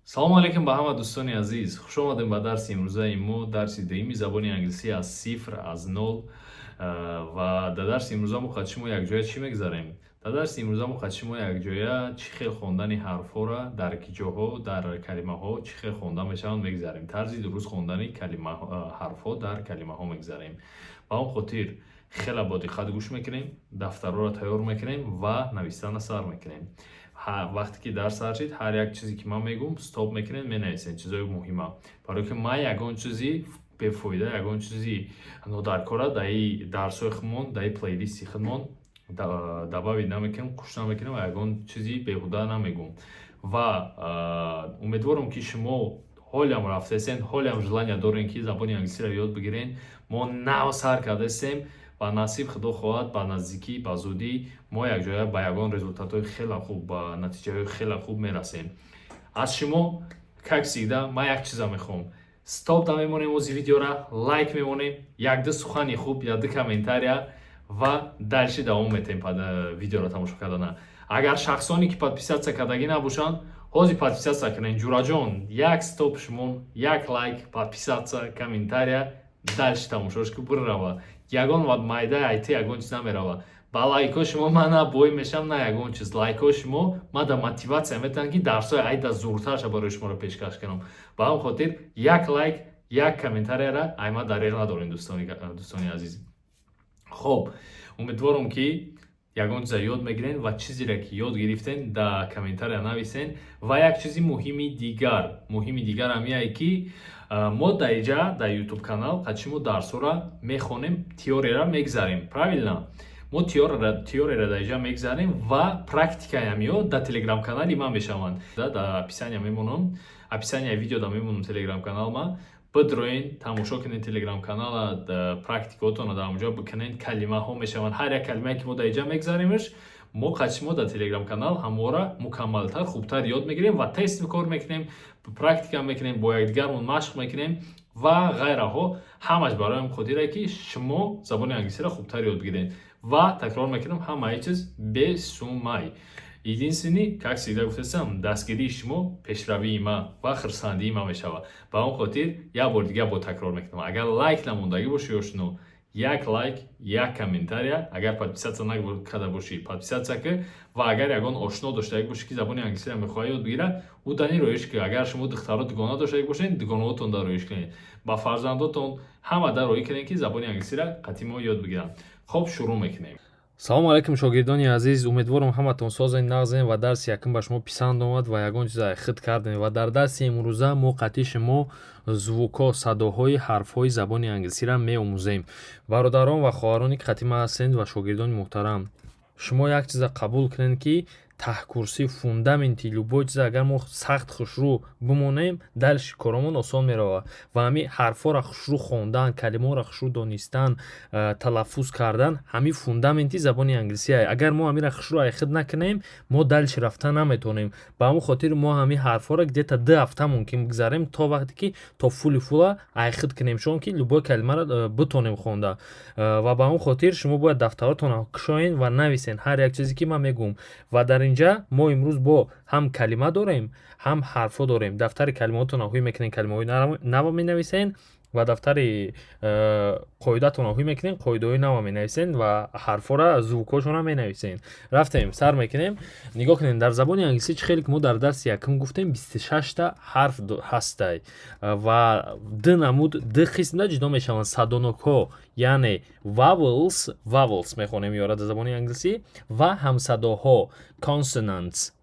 салому алейкум ба ҳама дӯстони азиз. Хуш омадем ба дарси имрӯзаи мо, дарси дуюми забони англисӣ аз сифр, аз нол. Ва дар дарси имрӯза мо хати шумо якҷоя чӣ мегзарем? Дар дарси имрӯза мо хати шумо якҷоя чӣ хел хондани ҳарфҳоро дар ҷоҳо, дар калимаҳо чӣ хел хонда мешаванд мегзарем. Тарзи дуруст хондани ҳарфҳо дар калимаҳо мегзарем. Ба он хотир хеле бо диққат гӯш мекунем, дафтарҳоро тайёр мекунем ва навистана сар мекунем. Вақте ки дарс шид, ҳар як чизе ки ман мегӯм стоп мекунем, менависем чизои муҳима. Барои ки ман ягон чизи бефоида, ягон чизи нодаркора дар ин дарсҳои худмон, дар ин плейлисти худмон дабавид намекунем, куш намекунем ва ягон чизи беҳуда намегӯм. Ва умедворам ки шумо ҳолям рафтесен, ҳолям желания дорем ки забони англисиро ёд бигирен. Мо нав сар кардастем. Ба насиб худо хоҳад, ба наздикӣ, ба зудӣ мо якҷоя ба ягон результатҳои хеле хуб, ба натиҷаҳои хеле хуб мерасем. Аз шумо, как всегда, ман як чиза мехоҳам. Стоп намемонем ози видеора, лайк мемонем, як-ду сухани хуб, як-ду комментария ва дальше давом метем видеоро тамошо кардана. Агар шахсоне ки подписатсия кардагӣ набошанд, ҳозир подписатсия кунед. Ҷураҷон, як стоп шумо, як лайк, подписатсия, комментария, дальше тамошош ки буррава. Ягон ва майда айти ягон чиз намерава. Ба лайкҳо шумо ман на бой мешам, на ягон чиз. Лайкҳо шумо ман да мотиватсия метавонад ки дарсҳои айда зуртарша барои шуморо пешкаш кунам. Ба ҳамин хотир як лайк, як комментарияра айма дариқ надорем дӯстони азиз. Хоб, умедворам ки ягон чиза ёд мегирен ва чизеро ки ёд гирифтен дар комментария нависен. Ва як чизи муҳими дигар ҳамияе ки мо дар инҷа дар YouTube канал хати шумо дарсҳоро мехонем, теорияро мегзарем. Правилно? Мо теорияро дар инҷа мегзарем ва практикаямиё дар Telegram канали ман мешаванд. Дар описания мемонам, описанияи видеода мемонам Telegram канал ман. Бидроен, тамошо кунед Telegram канала, практикаотонро дар онҷо бикунед, калимаҳо мешаванд. Ҳар як калимае ки мо дар инҷа мегзаремш, мо хати шумо дар Telegram канал ҳамора мукаммалтар, хубтар ёд мегирем ва тест кор мекунем, практика мекунем, бо якдигармон машқ мекунем ва ғайраҳо. Ҳамаш барои хотире ки шумо забони англисиро хубтар ёд бигиред ва такрор мекунем ҳамаи чиз бесумай. Единственный, как всегда гуфтам, дастгирии шумо пешравии ман ва хирсандии ман мешавад. Ба он хотир як бор дигар бо такрор мекунам. Агар лайк намондагӣ боши ё шуно, як лайк, як комментария, агар подписатсия накарда бошӣ, подписатсия кӣ ва агар ягон ошно доштагӣ бошӣ ки забони англисиро мехоҳад ёд бигира, ӯ дани роиш кӣ. Агар шумо духтаро дугона доштагӣ бошед, дугонаҳоятон да роиш кунед. Ба фарзандотон ҳама да роӣ кунед ки забони англисиро қатъимо ёд бигиранд. Хоб, шурӯъ мекунем. салому алейкум шогирдони азиз, умедворам ҳаматон созен нағзем ва дарси якум ба шумо писанд омад ва ягон чиза хит кардем. Ва дар дарси имрӯза мо қатъи шумо звукҳо, садоҳои ҳарфҳои забони англисиро меомӯзем. Бародарон ва хоҳарони ки қатъи ман ҳастед ва шогирдони муҳтарам, шумо як чиза қабул кунед ки таҳкурсӣ, фундаменти любой чиз агар мо сахт хушрӯ бимонем, дальши коромон осон меравад. Ва ҳамин ҳарфҳоро хушрӯ хондан, калимаҳоро хушрӯ донистан, талаффуз кардан ҳамин фундаменти забони англисия. Агар мо ҳаминро хушрӯ айхид накунем, мо дальши рафта наметавонем. Ба ҳамин хотир мо ҳамин ҳарфҳоро где-то 2 ҳафта мумкин бигзарем то вақте ки то фула айхид кунем, шон ки любой калимаро битонем хонда. Ва ба ҳамин хотир шумо бояд дафтаратонро кушоед ва нависен ҳар як чизе ки ман мегӯм. Ва дар инҷа мо имрӯз бо ҳам калима дорем, ҳам ҳарфҳо дорем. Дафтари калимаотонро ҳуй мекунед, калимаҳои наво менависен ва дафтари қоидатонро ҳуй мекунед, қоидаҳои наво менависен ва ҳарфҳоро, звукҳошонро менависен. Рафтем, сар мекунем. Нигоҳ кунед, дар забони англисӣ чӣ хеле ки мо дар дарси якум гуфтем 26 ҳарф ҳастай ва ду намуд, ду қисмда ҷудо мешаванд. Садонокҳо, яъне vowels мехонем ёра дар забони англисӣ ва ҳамсадоҳо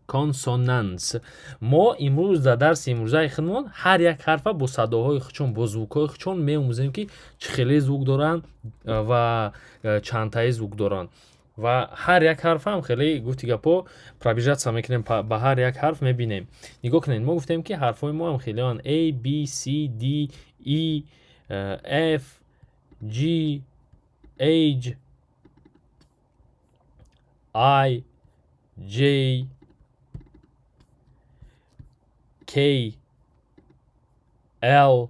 consonants. Мо имрӯз дар дарси имрӯзаи худмон ҳар як ҳарфа бо садоҳои худшон, бо звукҳои худшон меомӯзем ки чӣ хеле звук доранд ва чандтаи звук доранд. Ва ҳар як ҳарф ҳам хеле гуфти гапо пробежаться мекунем, ба ҳар як ҳарф мебинем. Нигоҳ кунед, мо гуфтем ки ҳарфҳои мо ҳам хелеанд A, B, C, D, E, F, G, H, I, J, K, L,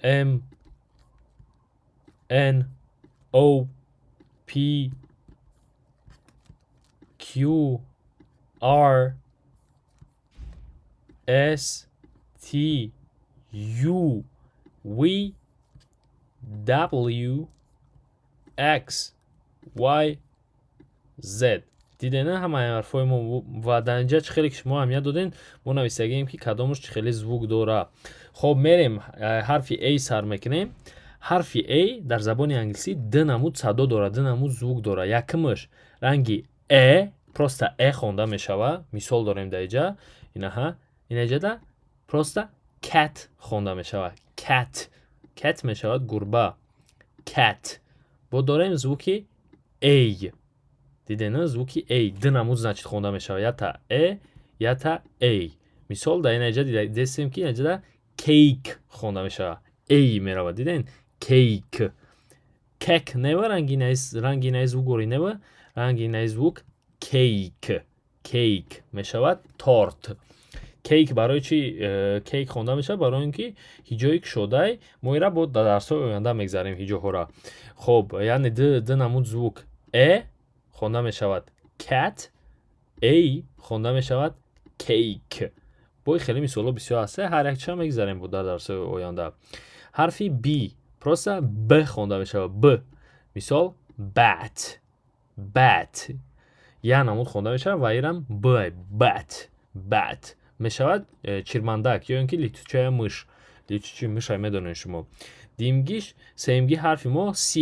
M, N, O, P, Q, R, S T U V W X Y Z. دیدین همه حرفای ما و در اینجا چه خیلی که شما اهمیت دادین ما نویسگیم که کدامش چه خیلی زوگ داره. خب میریم حرف A سر میکنیم. حرف A در زبان انگلیسی دو نمود صدا داره، دو نمود زوگ داره. یکمش رنگی E پروستا E خونده میشوه. مثال داریم در اینجا اینها اینجا ده پروستا cat خونده میشوه. cat میشود گربه. cat با داریم زوکی A. دیدین звуки A دو نمود значит خونده میشه یا تا A یا تا A. مثال در اینجا دیدیم که اینجا کیک خونده میشه A میره. دیدین کیک. کیک نو رنگی نیز وگوری نو رنگی نیز وگ کیک میشود تورت. کیک برای چی کیک خونده میشه؟ برای اینکه هیجایی که شده ما ایرا با درس‌های آینده میگذاریم هیجاها را. خب یعنی دو نمود звук A خونده می شود cat. A خونده می شود cake. بای خیلی مثالا بسیار هسته هر یک چه میگذاریم بود در درس آینده. حرفی B پروسا B خونده می شود. B مثال bat یا نمود خونده می شود و ایرم bat می شود چیرمندک یا اینکه لیتوچه مش های میدونین شما. دیمگیش سیمگی حرفی ما C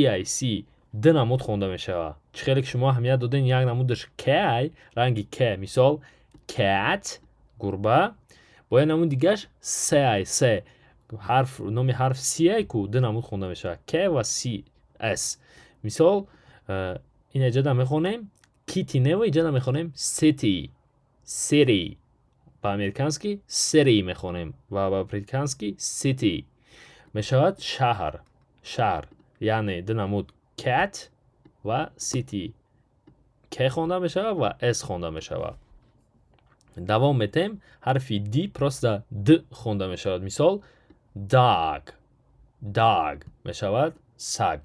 دو نمود خونده می شود. چه خیلی که شما اهمیت دادین یک نمودش K رنگی K مثال cat گربه. با یک نمود دیگهش C حرف نامی حرف C که دو نمود خونده می شود K و CS. مثال این اجاده می خونیم کیتی نو اجاده می خونیم city. با امریکانسکی city می خونیم و با امریکانسکی city می شود شهر. یعنی دو نمود cat و city که خونده می شود و s خونده می شود. دوام میتیم حرفی D پروستا د خونده می شود. مثال dog می شود سگ.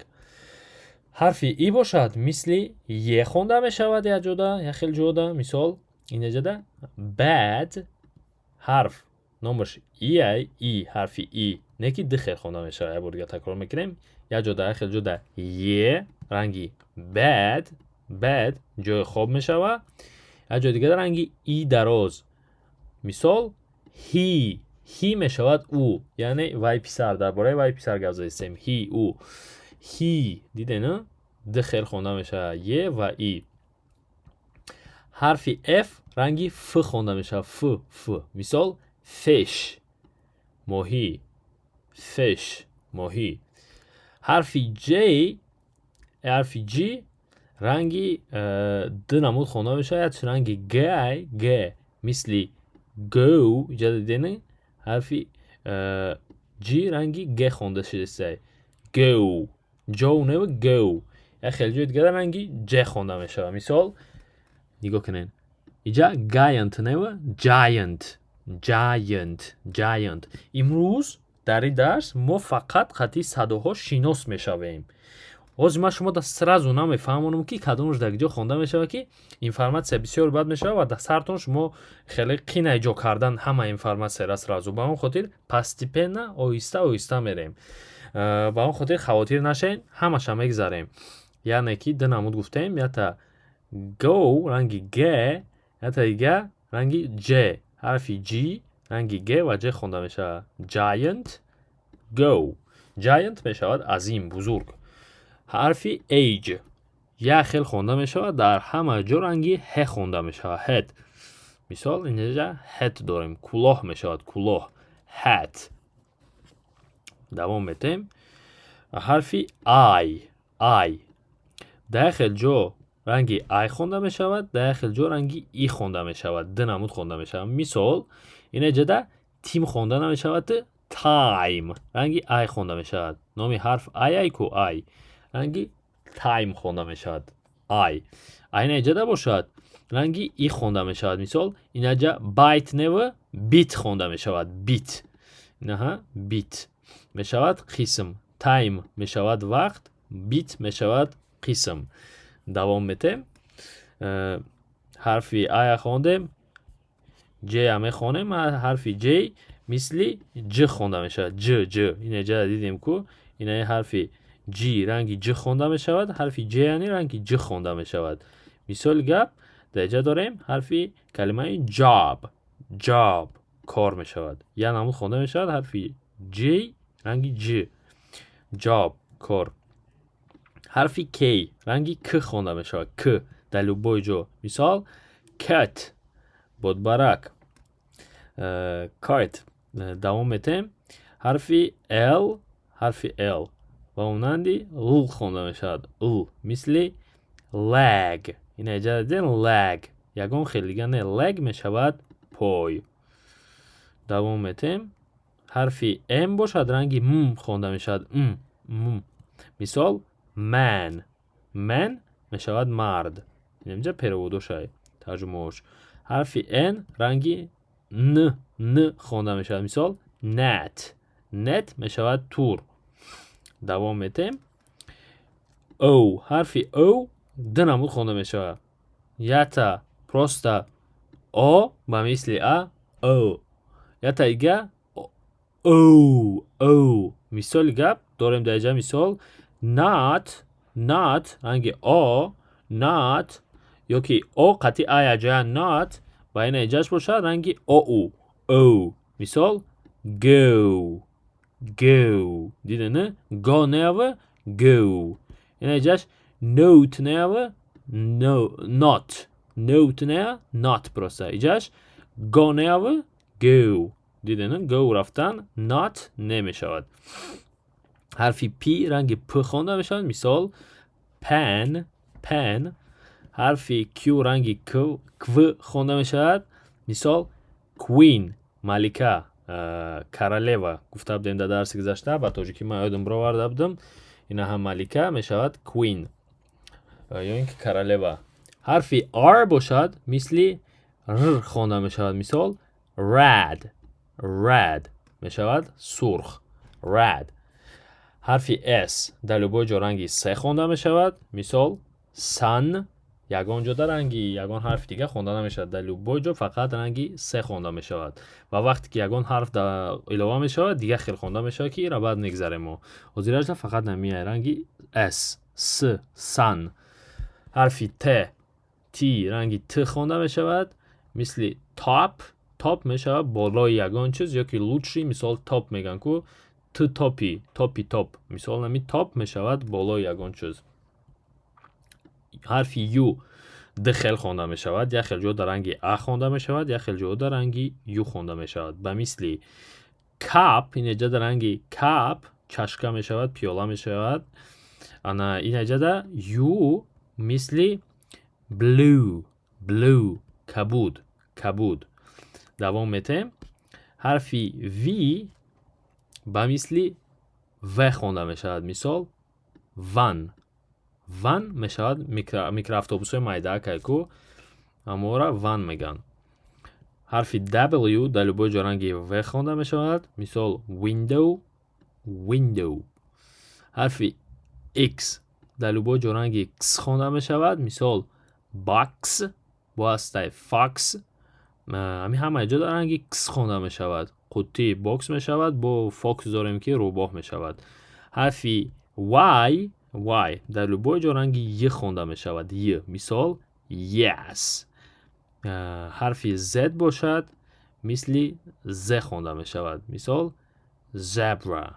حرفی ای باشد مثلی ی خونده می شود یا خیلی جدا. مثال این جدا bad حرف نامش ای حرفی ای نکی د خیلی خونده می شود. بار دیگه تکرار میکنیم یا جدا خیلی جدا ی رنگی bad جای خواب می شود. یا جای دیگه رنگی ای دراز. مثال هی می شود او یعنی وای پیسر. درباره وای پیسر گفته استیم او هی دیده نه د خیلی خونده می شود ی و ای. حرفی F رنگی ف خونده می شود. ف مثال fish ماهی. حرفی G رنگی دو نمود خونده می شود. رنگی G مثلی go ایجاد دیدن حرفی G رنگی G خونده شده go جو نو go. یا خیلی جای دیگه رنگی J خونده می شود. مثال نگاه کنین اینجا giant نو giant. امروز در این درس ما فقط خطی صداها شناس می شویم. از ما شما در سرازو نمیفهمونم که کدومش در کجا خونده میشه که اینفورماسیا بسیار بد میشه و در سرتون شما خیلی قین ایجاد کردن همه اینفورماسیا را سرازو. با اون خاطر پستیپن آهسته میریم. با اون خاطر خاطر نشین همش هم میگذاریم. یعنی که دو نمود گفتیم یا تا go رنگی G یا تا دیگه رنگی J حرفی G رنگی G و J خونده میشه. giant میشود عظیم بزرگ. حرفی age یا خیلی خونده می شود در همه جا رنگی ه خونده می شود head. مثال اینجا head داریم کلاه می شود کلاه hat. دوام میتیم حرفی I داخل جا رنگی I خونده می شود داخل جا رنگی ای خونده می شود. دو نمود خونده می شود. مثال اینجا تیم خونده نمی شود time رنگی I خونده می شود. نامی حرف I کو I رنگی تایم خونده می شود. این اینجا باشد رنگی ای خونده می شود. مثال اینجا بایت نو بیت خونده می شود. بیت می شود قسم. تایم می شود وقت. بیت می شود قسم. دوام میتیم حرفی آیا خوندیم J هم خونیم حرف J مثل J خونده می شود. J این اینجا دیدیم که این حرف G رنگی J خونده می شود. حرف J یعنی رنگی J خونده می شود. مثال گپ در اینجا داریم حرف کلمه job کار می شود. یا نمود خونده می شود حرف J رنگی J job کار. حرف K رنگی K خونده می شود. K در لوبای جو. مثال cat بادبرک کایت. دوام میتیم حرف L و اونندی L خونده می شود. L مثل leg. این اجازه دین leg یکون خیلی گنه leg می شود پای. دوام میتیم حرف M باشد رنگی M خونده می شود. مثال man می شود مرد. اینجا переводу شای ترجمهش. حرف N رنگی N خونده می شود. مثال net می شود تور. دوام میتیم O حرف O دو نمود خونده می شود. یتا پروستا O با مثل A O یتا ایگه O مثال گپ داریم در اینجا. مثال not رنگی O not یا که O قطعی آیا جای not با این اینجاش باشد رنگی O مثال go دیده نه go نه go. این اینجاش note نه not نه not پروسته اینجاش go نه go دیده نه go رفتن not نمی شود. حرف P رنگ P خونده می شود. مثال pan حرف Q رنگ Q خونده می شود. مثال queen ملکه کارالوا گفته بودیم در درس گذشته با تاجیکی ما یادم برآورده بودم اینا هم ملکه می شود queen یا اینکه کارالوا. حرف R باشد مثل R خونده می شود. مثال rad می شود سرخ rad. حرف S در لوبای جا رنگی سه خونده می شود. مثال sun یگان جا در رنگی یگان حرف دیگه خونده نمی شود. در لوبای جا فقط رنگی سه خونده می شود و وقتی که یگان حرف در علاوه می شود دیگه خیلی خونده می شود که را بعد نگذاریم ما وزیرش فقط نمیه رنگی S sun. حرف T رنگی T خونده می شود. مثل top می شود بالای یگان چیز یا که لوچی مثال top میگن که تو توپی مثال نمی توپ می شود بالای یگان چیز. حرف U دخل خونده می شود. یا خیلی جا در رنگی A خونده می شود یا خیلی جا در رنگی U خونده می شود. به مثل cup این اینجا در رنگی cup چشکه می شود پیاله می شود. انا این اینجا در U مثل blue کبود. دوام میتیم حرف V با مثل و خونده می شود. مثال van می شود میکرواتوبوس های مایده که اما را van میگن. حرف W در لوبای جا رنگی و خونده می شود. مثال window. حرف X در لوبای جا رنگی X خونده می شود. مثال box با استای fox همی همه جا در رنگی X خونده می شود. قطی باکس می شود با فاکس داریم که روباه می شود. حرف Y در لوبای جا رنگی ی خونده می شود. مثال yes. حرف Z باشد مثل ز خونده می شود. مثال zebra.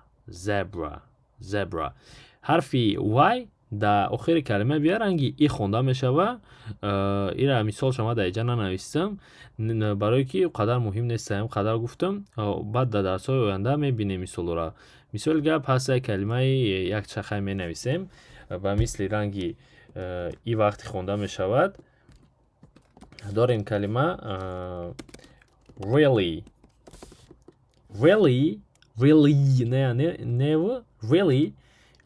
حرف Y در آخر کلمه بیا رنگی ای خونده می شود. این را مثال شما در اینجا ننویستم برای که قدر مهم نیست قدر گفتم بعد در درس های آینده می بینیم مثال را. مثال گپ هست کلمه یک چخه می نویسیم و مثل رنگی ای وقتی خونده می شود داریم کلمه really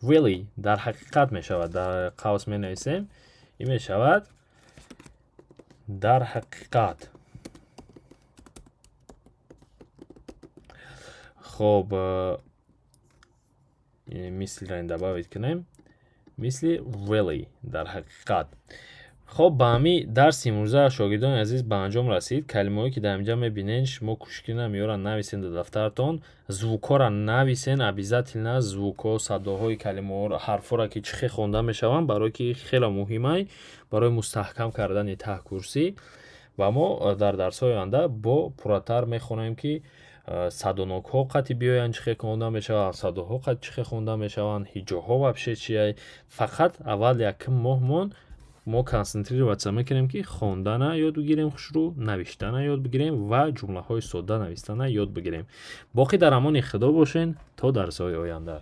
really در حقیقت می شود. در قوس می نویسیم این می شود در حقیقت. خب مثل را این دباوید کنیم مثل really در حقیقت. خب ба ҳами дарси имрӯза шогирдони азиз ба анҷом расид. Калимаҳое ки дар инҷа мебинен шумо кӯшкина меёра нависен дар дафтартон. Звукҳоро нависен, обязательно звукҳо, садоҳои калимаҳоро, ҳарфҳоро ки чӣ хел хонда мешаванд, барое ки хеле муҳимай барои мустаҳкам кардани таҳкурсӣ. Ва мо дар дарсҳои оянда бо пурратар мехонем ки садонокҳо қати биёянд, чӣ хел хонда мешаванд, садоҳо қати чӣ хел хонда мешаванд, ҳиҷоҳо вобше чие. Фақат аввал якм моҳ мо консентрироваться мекунем ки хондана ёд бигирем хушрӯ, навиштана ёд бигирем ва ҷумлаҳои содда навистана ёд бигирем. Боқӣ дар амони Худо бошен то дарсҳои оянда.